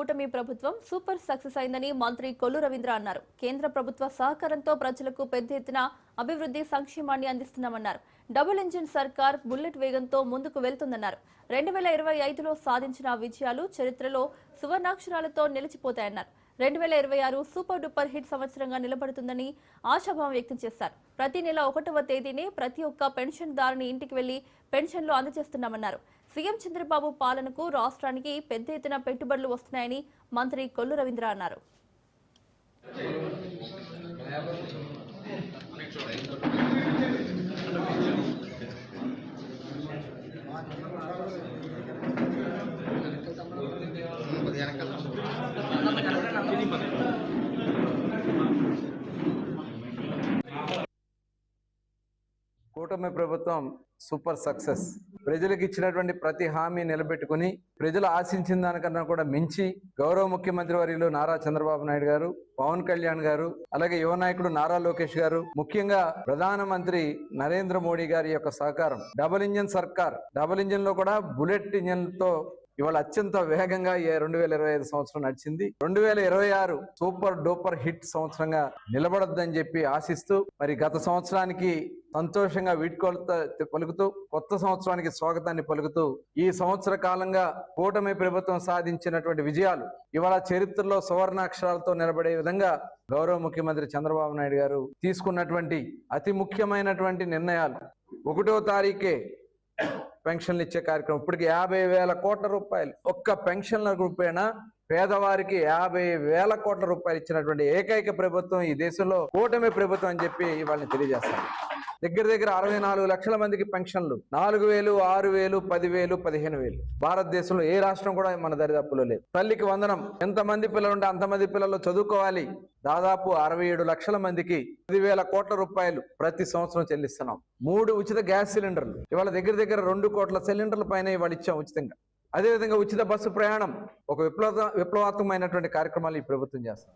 కూటమి ప్రభుత్వం super success అయిందని మంత్రి కొల్లు రవీంద్ర అన్నారు. కేంద్ర ప్రభుత్వ సహకారంతో ప్రజలకు పెద్ద ఎత్తున అభివృద్ధి సంక్షేమాన్ని అందిస్తున్నామన్నారు. డబుల్ ఇంజిన్ సర్కార్ బుల్లెట్ వేగంతో ముందుకు వెళ్తుందన్నారు. 2025లో సాధించిన విజయాలు చరిత్రలో సువర్ణాక్షరాలతో నిలిచిపోతాయన్నారు. 2026 సూపర్ డూపర్ హిట్ సంవత్సరంగా నిలబడుతుందని ఆశాభావం వ్యక్తం చేశారు. ప్రతి నెల 1వ తేదీనే ప్రతి ఒక్క పెన్షన్దారుని ఇంటికి వెళ్లి పెన్షన్లు అందజేస్తున్నామన్నారు. సీఎం చంద్రబాబు పాలనకు రాష్ట్రానికి పెద్ద ఎత్తున పెట్టుబడులు వస్తున్నాయని మంత్రి కొల్లు రవీంద్ర అన్నారు. కూటమి ప్రభుత్వం సూపర్ సక్సెస్. ప్రజలకు ఇచ్చినటువంటి ప్రతి హామీ నిలబెట్టుకుని ప్రజలు ఆశించిన దానికన్నా కూడా మించి గౌరవ ముఖ్యమంత్రి వర్యులు నారా చంద్రబాబు నాయుడు గారు, పవన్ కళ్యాణ్ గారు, అలాగే యువ నాయకుడు నారా లోకేష్ గారు, ముఖ్యంగా ప్రధానమంత్రి నరేంద్ర మోడీ గారి యొక్క సహకారం, డబుల్ ఇంజిన్ సర్కార్, డబుల్ ఇంజిన్ లో కూడా బుల్లెట్ ఇంజిన్ తో ఇవాళ అత్యంత వేగంగా 2025 సంవత్సరం నడిచింది. 2026 సూపర్ డూపర్ హిట్ సంవత్సరంగా నిలబడొద్దని చెప్పి ఆశిస్తూ మరి గత సంవత్సరానికి సంతోషంగా వీడ్కోలు పలుకుతూ కొత్త సంవత్సరానికి స్వాగతాన్ని పలుకుతూ ఈ సంవత్సర కాలంగా కూటమి ప్రభుత్వం సాధించినటువంటి విజయాలు ఇవాళ చరిత్రలో సువర్ణాక్షరాలతో నిలబడే విధంగా గౌరవ ముఖ్యమంత్రి చంద్రబాబు నాయుడు గారు తీసుకున్నటువంటి అతి ముఖ్యమైనటువంటి నిర్ణయాలు. 1వ తారీఖే పెన్షన్లు ఇచ్చే కార్యక్రమం. ఇప్పటికి 50,000 కోట్ల రూపాయలు ఒక్క పెన్షన్ల రూపేణ పేదవారికి 50,000 కోట్ల రూపాయలు ఇచ్చినటువంటి ఏకైక ప్రభుత్వం ఈ దేశంలో కూటమి ప్రభుత్వం అని చెప్పి వాళ్ళని తెలియజేస్తాను. దగ్గర 64 లక్షల మందికి పెన్షన్లు, 4,000, 6,000, 10,000, 15,000. భారతదేశంలో ఏ రాష్ట్రం కూడా మన దరిదాపులో లేదు. తల్లికి వందనం. ఎంతమంది పిల్లలు ఉంటే అంతమంది పిల్లలు చదువుకోవాలి. దాదాపు 67 లక్షల మందికి 10,000 కోట్ల రూపాయలు ప్రతి సంవత్సరం చెల్లిస్తున్నాం. 3 ఉచిత గ్యాస్ సిలిండర్లు, ఇవాళ దగ్గర 2 కోట్ల సిలిండర్ల పైన ఇవాళ ఇచ్చాం ఉచితంగా. అదేవిధంగా ఉచిత బస్సు ప్రయాణం, ఒక విప్లవాత్మకమైనటువంటి కార్యక్రమాలు ఈ ప్రభుత్వం చేస్తాం.